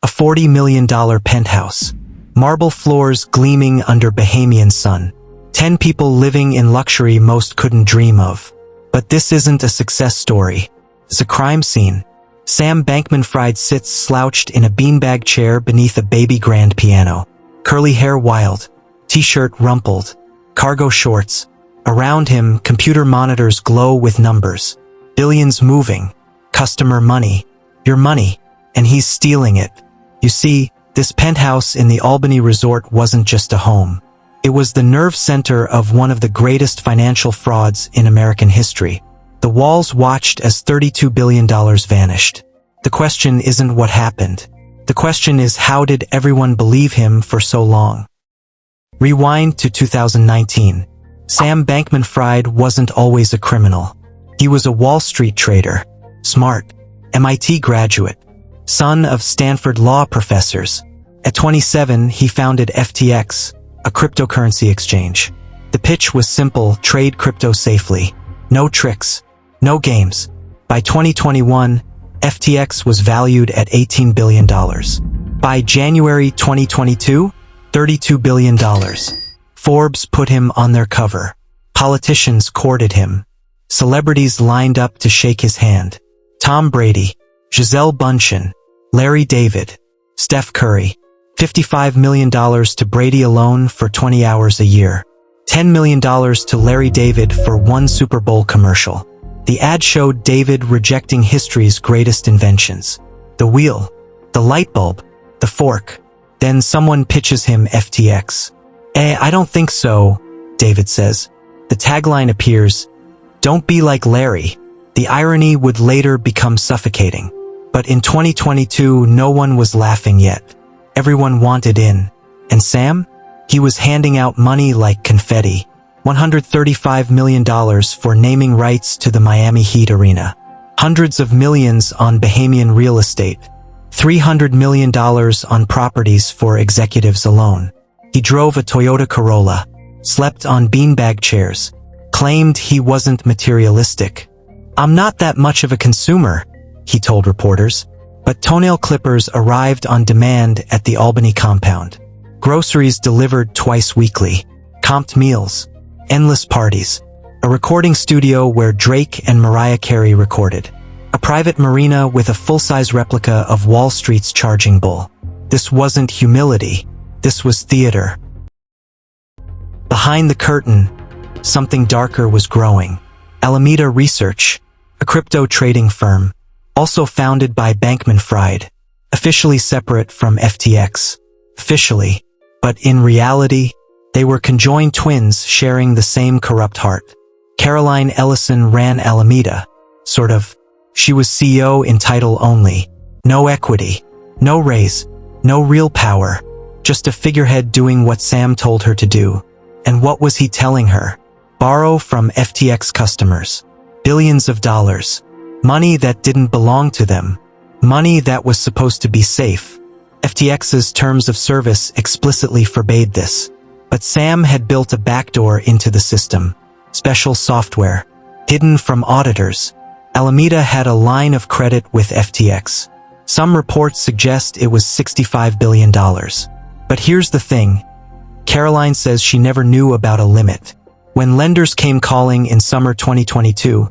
A $40 million penthouse. Marble floors gleaming under Bahamian sun. 10 people living in luxury most couldn't dream of. But this isn't a success story. It's a crime scene. Sam Bankman-Fried sits slouched in a beanbag chair beneath a baby grand piano. Curly hair wild. T-shirt rumpled. Cargo shorts. Around him, computer monitors glow with numbers. Billions moving. Customer money. Your money. And he's stealing it. You see, this penthouse in the Albany resort wasn't just a home. It was the nerve center of one of the greatest financial frauds in American history. The walls watched as $32 billion vanished. The question isn't what happened. The question is, how did everyone believe him for so long? Rewind to 2019. Sam Bankman-Fried wasn't always a criminal. He was a Wall Street trader. Smart. MIT graduate. Son of Stanford law professors. At 27, he founded FTX, a cryptocurrency exchange. The pitch was simple: trade crypto safely. No tricks. No games. By 2021, FTX was valued at $18 billion. By January 2022, $32 billion. Forbes put him on their cover. Politicians courted him. Celebrities lined up to shake his hand. Tom Brady, Gisele Bündchen, Larry David, Steph Curry. $55 million to Brady alone for 20 hours a year. $10 million to Larry David for one Super Bowl commercial. The ad showed David rejecting history's greatest inventions. The wheel, the light bulb, the fork. Then someone pitches him FTX. I don't think so, David says. The tagline appears, "Don't be like Larry." The irony would later become suffocating. But in 2022, no one was laughing yet. Everyone wanted in. And Sam? He was handing out money like confetti. $135 million for naming rights to the Miami Heat arena. Hundreds of millions on Bahamian real estate. $300 million on properties for executives alone. He drove a Toyota Corolla, slept on beanbag chairs, claimed he wasn't materialistic. "I'm not that much of a consumer," he told reporters. But toenail clippers arrived on demand at the Albany compound. Groceries delivered twice weekly. Comped meals. Endless parties. A recording studio where Drake and Mariah Carey recorded. A private marina with a full-size replica of Wall Street's charging bull. This wasn't humility. This was theater. Behind the curtain, something darker was growing. Alameda Research, a crypto trading firm, also founded by Bankman-Fried, officially separate from FTX. Officially. But in reality, they were conjoined twins sharing the same corrupt heart. Caroline Ellison ran Alameda. Sort of. She was CEO in title only. No equity. No raise. No real power. Just a figurehead doing what Sam told her to do. And what was he telling her? Borrow from FTX customers. Billions of dollars. Money that didn't belong to them. Money that was supposed to be safe. FTX's terms of service explicitly forbade this. But Sam had built a backdoor into the system. Special software. Hidden from auditors. Alameda had a line of credit with FTX. Some reports suggest it was $65 billion. But here's the thing. Caroline says she never knew about a limit. When lenders came calling in summer 2022,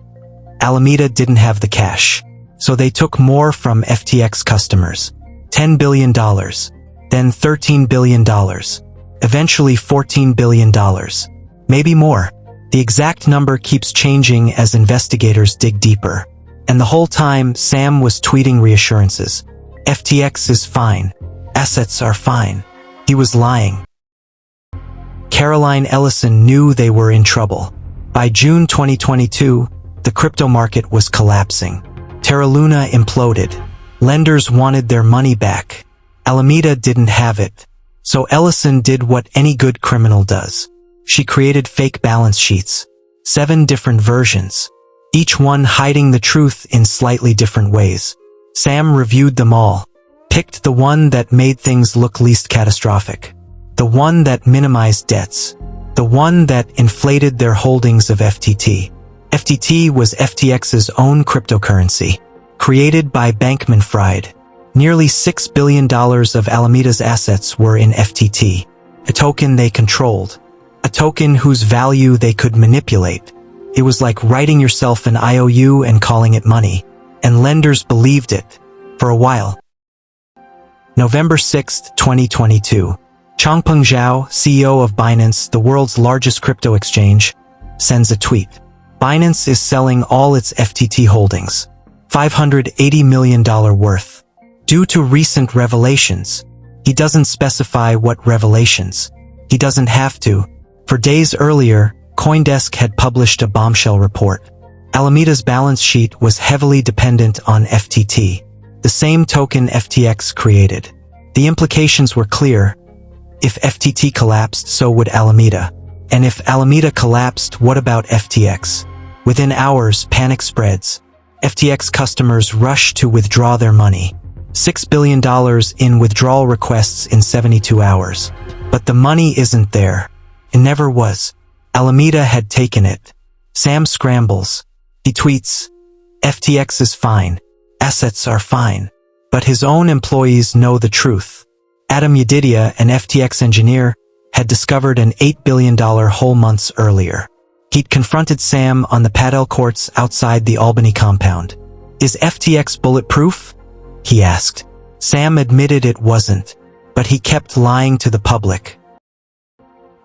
Alameda didn't have the cash. So they took more from FTX customers. $10 billion. Then $13 billion. Eventually $14 billion. Maybe more. The exact number keeps changing as investigators dig deeper. And the whole time, Sam was tweeting reassurances. FTX is fine. Assets are fine. He was lying. Caroline Ellison knew they were in trouble. By June 2022, the crypto market was collapsing. Terra Luna imploded. Lenders wanted their money back. Alameda didn't have it. So Ellison did what any good criminal does. She created fake balance sheets. 7 different versions. Each one hiding the truth in slightly different ways. Sam reviewed them all. Picked the one that made things look least catastrophic. The one that minimized debts. The one that inflated their holdings of FTT. FTT was FTX's own cryptocurrency. Created by Bankman-Fried. Nearly $6 billion of Alameda's assets were in FTT, a token they controlled, a token whose value they could manipulate. It was like writing yourself an IOU and calling it money, and lenders believed it, for a while. November 6, 2022. Changpeng Zhao, CEO of Binance, the world's largest crypto exchange, sends a tweet. Binance is selling all its FTT holdings, $580 million worth. Due to recent revelations. He doesn't specify what revelations. He doesn't have to. For days earlier, CoinDesk had published a bombshell report. Alameda's balance sheet was heavily dependent on FTT, the same token FTX created. The implications were clear. If FTT collapsed, so would Alameda. And if Alameda collapsed, what about FTX? Within hours, panic spreads. FTX customers rush to withdraw their money. $6 billion in withdrawal requests in 72 hours. But the money isn't there. It never was. Alameda had taken it. Sam scrambles. He tweets, FTX is fine. Assets are fine. But his own employees know the truth. Adam Yedidia, an FTX engineer, had discovered an $8 billion hole months earlier. He'd confronted Sam on the padel courts outside the Albany compound. Is FTX bulletproof? He asked. Sam admitted it wasn't, but he kept lying to the public.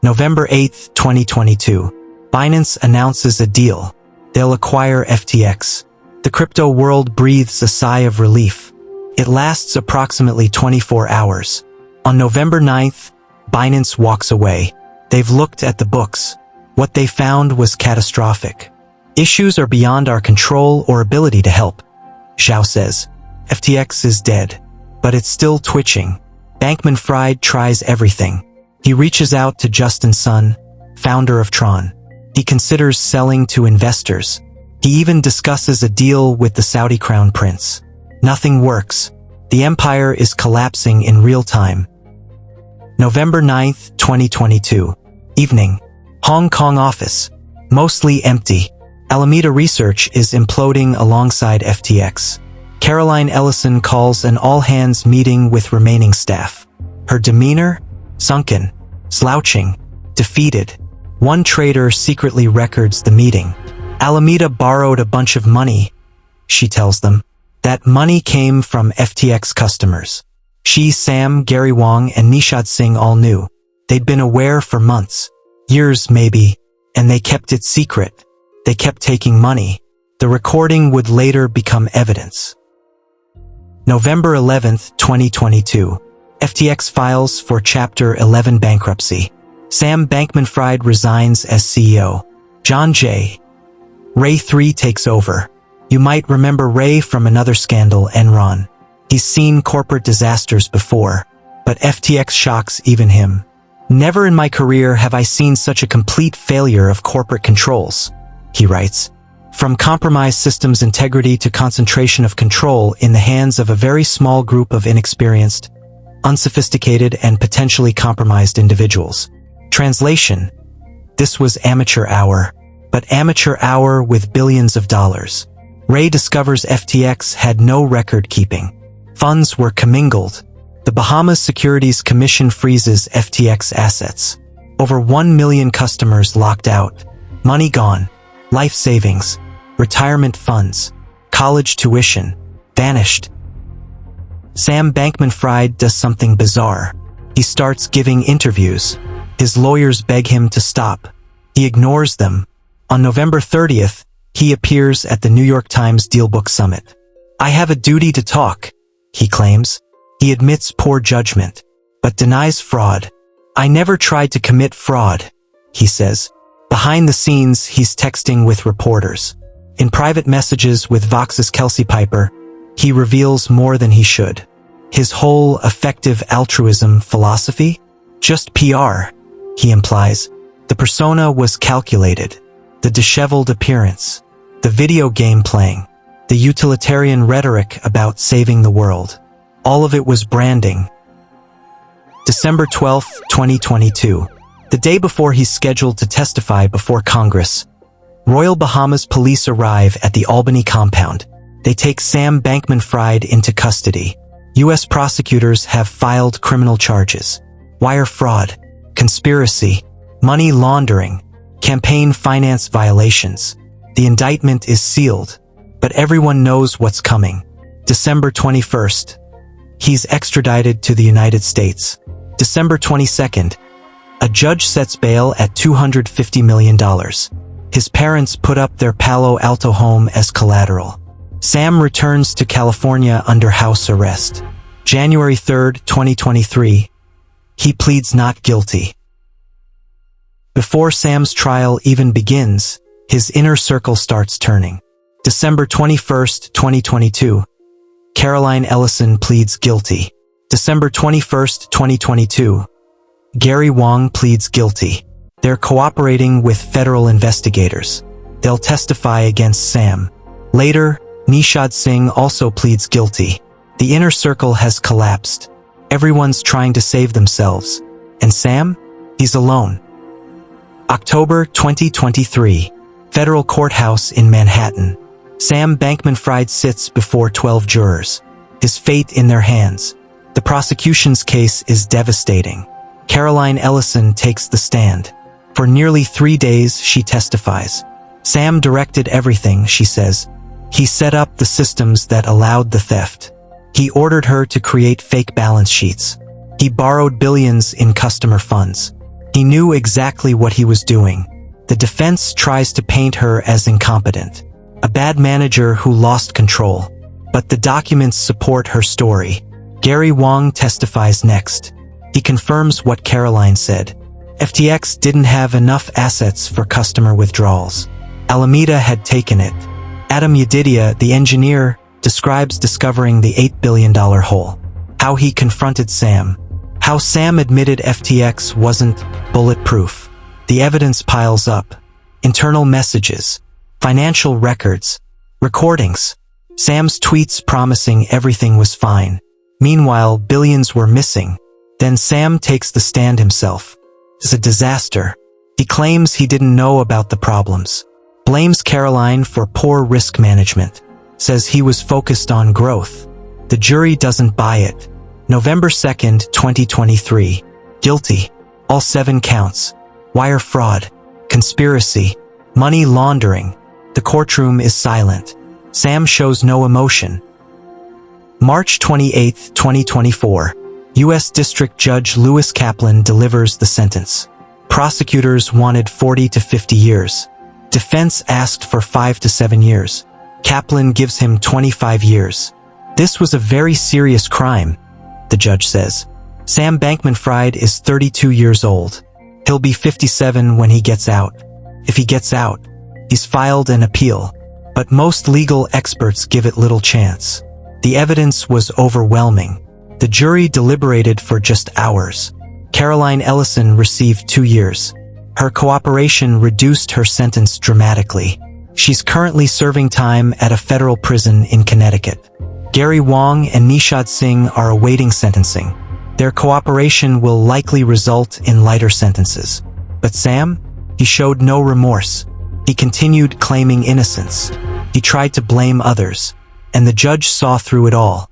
November 8, 2022. Binance announces a deal. They'll acquire FTX. The crypto world breathes a sigh of relief. It lasts approximately 24 hours. On November 9th, Binance walks away. They've looked at the books. What they found was catastrophic. Issues are beyond our control or ability to help. Zhao says. FTX is dead, but it's still twitching. Bankman-Fried tries everything. He reaches out to Justin Sun, founder of Tron. He considers selling to investors. He even discusses a deal with the Saudi crown prince. Nothing works. The empire is collapsing in real time. November 9th, 2022. Evening. Hong Kong office. Mostly empty. Alameda Research is imploding alongside FTX. Caroline Ellison calls an all-hands meeting with remaining staff. Her demeanor? Sunken. Slouching. Defeated. One trader secretly records the meeting. Alameda borrowed a bunch of money, she tells them. That money came from FTX customers. She, Sam, Gary Wang, and Nishad Singh all knew. They'd been aware for months. Years, maybe. And they kept it secret. They kept taking money. The recording would later become evidence. November 11th, 2022. FTX files for Chapter 11 bankruptcy. Sam Bankman-Fried resigns as CEO. John J. Ray 3 takes over. You might remember Ray from another scandal, Enron. He's seen corporate disasters before, but FTX shocks even him. Never in my career have I seen such a complete failure of corporate controls, he writes. From compromised systems integrity to concentration of control in the hands of a very small group of inexperienced, unsophisticated, and potentially compromised individuals. Translation: this was amateur hour, but amateur hour with billions of dollars. Ray discovers FTX had no record keeping. Funds were commingled. The Bahamas Securities Commission freezes FTX assets. Over 1 million customers locked out. Money gone. Life savings. Retirement funds. College tuition. Vanished. Sam Bankman-Fried does something bizarre. He starts giving interviews. His lawyers beg him to stop. He ignores them. On November 30th, he appears at the New York Times Dealbook Summit. I have a duty to talk, he claims. He admits poor judgment, but denies fraud. I never tried to commit fraud, he says. Behind the scenes, he's texting with reporters. In private messages with Vox's Kelsey Piper, he reveals more than he should. His whole effective altruism philosophy? Just PR, he implies. The persona was calculated. The disheveled appearance. The video game playing. The utilitarian rhetoric about saving the world. All of it was branding. December 12, 2022. The day before he's scheduled to testify before Congress, Royal Bahamas police arrive at the Albany compound. They take Sam Bankman-Fried into custody. U.S. prosecutors have filed criminal charges: wire fraud, conspiracy, money laundering, campaign finance violations. The indictment is sealed, but everyone knows what's coming. December 21st. He's extradited to the United States. December 22nd. A judge sets bail at $250 million. His parents put up their Palo Alto home as collateral. Sam returns to California under house arrest. January 3rd, 2023. He pleads not guilty. Before Sam's trial even begins, his inner circle starts turning. December 21st, 2022. Caroline Ellison pleads guilty. December 21st, 2022. Gary Wang pleads guilty. They're cooperating with federal investigators. They'll testify against Sam. Later, Nishad Singh also pleads guilty. The inner circle has collapsed. Everyone's trying to save themselves. And Sam? He's alone. October 2023. Federal courthouse in Manhattan. Sam Bankman-Fried sits before 12 jurors. His fate in their hands. The prosecution's case is devastating. Caroline Ellison takes the stand. For nearly 3 days, she testifies. Sam directed everything, she says. He set up the systems that allowed the theft. He ordered her to create fake balance sheets. He borrowed billions in customer funds. He knew exactly what he was doing. The defense tries to paint her as incompetent, a bad manager who lost control. But the documents support her story. Gary Wang testifies next. He confirms what Caroline said. FTX didn't have enough assets for customer withdrawals. Alameda had taken it. Adam Yedidia, the engineer, describes discovering the $8 billion hole. How he confronted Sam. How Sam admitted FTX wasn't bulletproof. The evidence piles up. Internal messages, financial records, recordings. Sam's tweets promising everything was fine. Meanwhile, billions were missing. Then Sam takes the stand himself. It's a disaster. He claims he didn't know about the problems. Blames Caroline for poor risk management. Says he was focused on growth. The jury doesn't buy it. November 2nd, 2023. Guilty. All 7 counts. Wire fraud. Conspiracy. Money laundering. The courtroom is silent. Sam shows no emotion. March 28, 2024. U.S. District Judge Lewis Kaplan delivers the sentence. Prosecutors wanted 40 to 50 years. Defense asked for 5 to 7 years. Kaplan gives him 25 years. This was a very serious crime, the judge says. Sam Bankman-Fried is 32 years old. He'll be 57 when he gets out. If he gets out, he's filed an appeal. But most legal experts give it little chance. The evidence was overwhelming. The jury deliberated for just hours. Caroline Ellison received 2 years. Her cooperation reduced her sentence dramatically. She's currently serving time at a federal prison in Connecticut. Gary Wang and Nishad Singh are awaiting sentencing. Their cooperation will likely result in lighter sentences. But Sam? He showed no remorse. He continued claiming innocence. He tried to blame others. And the judge saw through it all.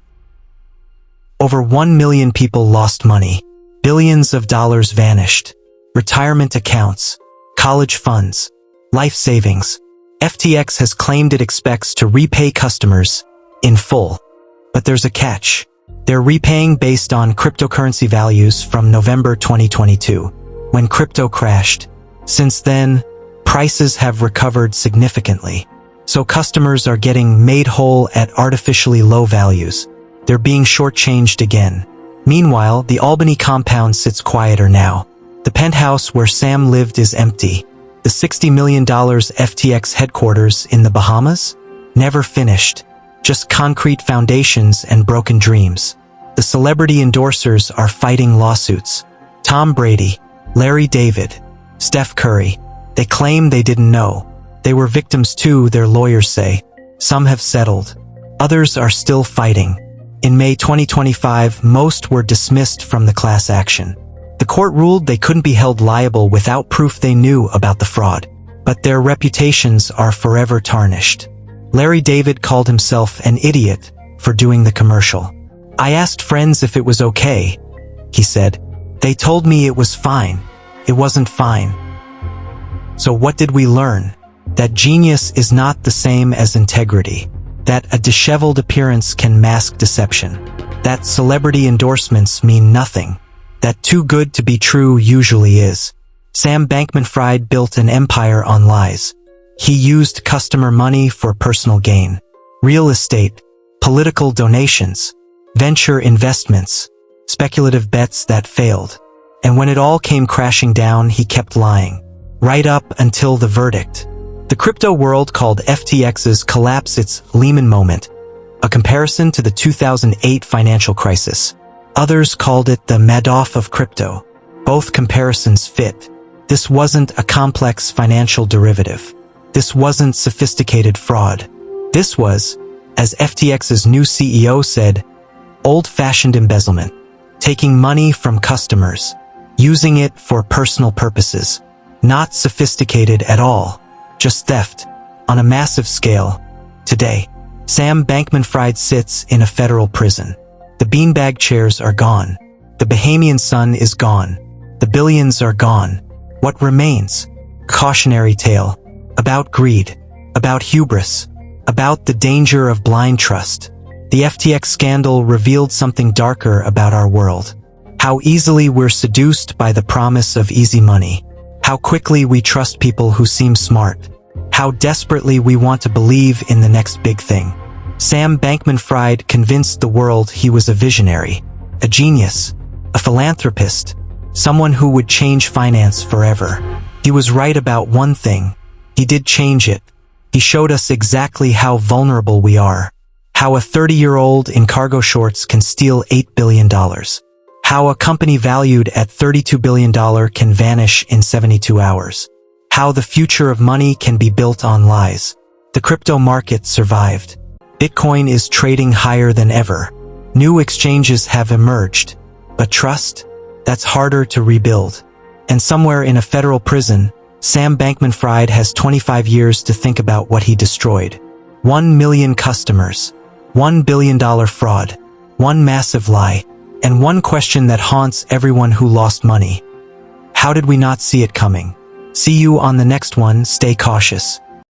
Over 1 million people lost money. Billions of dollars vanished. Retirement accounts, college funds, life savings. FTX has claimed it expects to repay customers in full. But there's a catch. They're repaying based on cryptocurrency values from November 2022, when crypto crashed. Since then, prices have recovered significantly. So customers are getting made whole at artificially low values. They're being shortchanged again. Meanwhile, the Albany compound sits quieter now. The penthouse where Sam lived is empty. The $60 million FTX headquarters in the Bahamas? Never finished. Just concrete foundations and broken dreams. The celebrity endorsers are fighting lawsuits. Tom Brady, Larry David, Steph Curry. They claim they didn't know. They were victims too, their lawyers say. Some have settled. Others are still fighting. In May 2025, most were dismissed from the class action. The court ruled they couldn't be held liable without proof they knew about the fraud. But their reputations are forever tarnished. Larry David called himself an idiot for doing the commercial. I asked friends if it was okay, he said. They told me it was fine. It wasn't fine. So what did we learn? That genius is not the same as integrity. That a disheveled appearance can mask deception. That celebrity endorsements mean nothing. That too good to be true usually is. Sam Bankman-Fried built an empire on lies. He used customer money for personal gain. Real estate, political donations, venture investments, speculative bets that failed. And when it all came crashing down, he kept lying. Right up until the verdict. The crypto world called FTX's collapse its Lehman moment, a comparison to the 2008 financial crisis. Others called it the Madoff of crypto. Both comparisons fit. This wasn't a complex financial derivative. This wasn't sophisticated fraud. This was, as FTX's new CEO said, old-fashioned embezzlement. Taking money from customers, using it for personal purposes. Not sophisticated at all. Just theft, on a massive scale. Today, Sam Bankman-Fried sits in a federal prison. The beanbag chairs are gone. The Bahamian sun is gone. The billions are gone. What remains? Cautionary tale. About greed. About hubris. About the danger of blind trust. The FTX scandal revealed something darker about our world. How easily we're seduced by the promise of easy money. How quickly we trust people who seem smart. How desperately we want to believe in the next big thing. Sam Bankman-Fried convinced the world he was a visionary, a genius, a philanthropist, someone who would change finance forever. He was right about one thing. He did change it. He showed us exactly how vulnerable we are. How a 30-year-old in cargo shorts can steal $8 billion. How a company valued at $32 billion can vanish in 72 hours. How the future of money can be built on lies. The crypto market survived. Bitcoin is trading higher than ever. New exchanges have emerged. But trust? That's harder to rebuild. And somewhere in a federal prison, Sam Bankman-Fried has 25 years to think about what he destroyed. 1 million customers. $1 billion fraud. One massive lie. And one question that haunts everyone who lost money. How did we not see it coming? See you on the next one. Stay cautious.